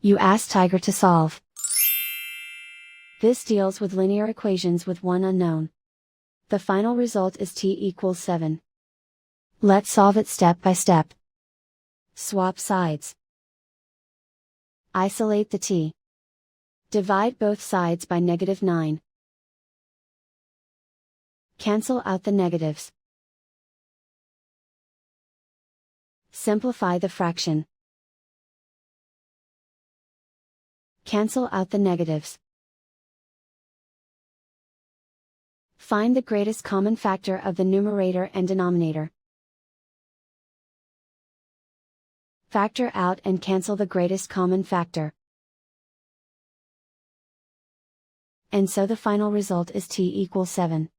You ask Tiger to solve. This deals with linear equations with one unknown. The final result is t equals 7. Let's solve it step by step. Swap sides. Isolate the t. Divide both sides by -9. Cancel out the negatives. Simplify the fraction. Cancel out the negatives. Find the greatest common factor of the numerator and denominator. Factor out and cancel the greatest common factor. And so the final result is t equals 7.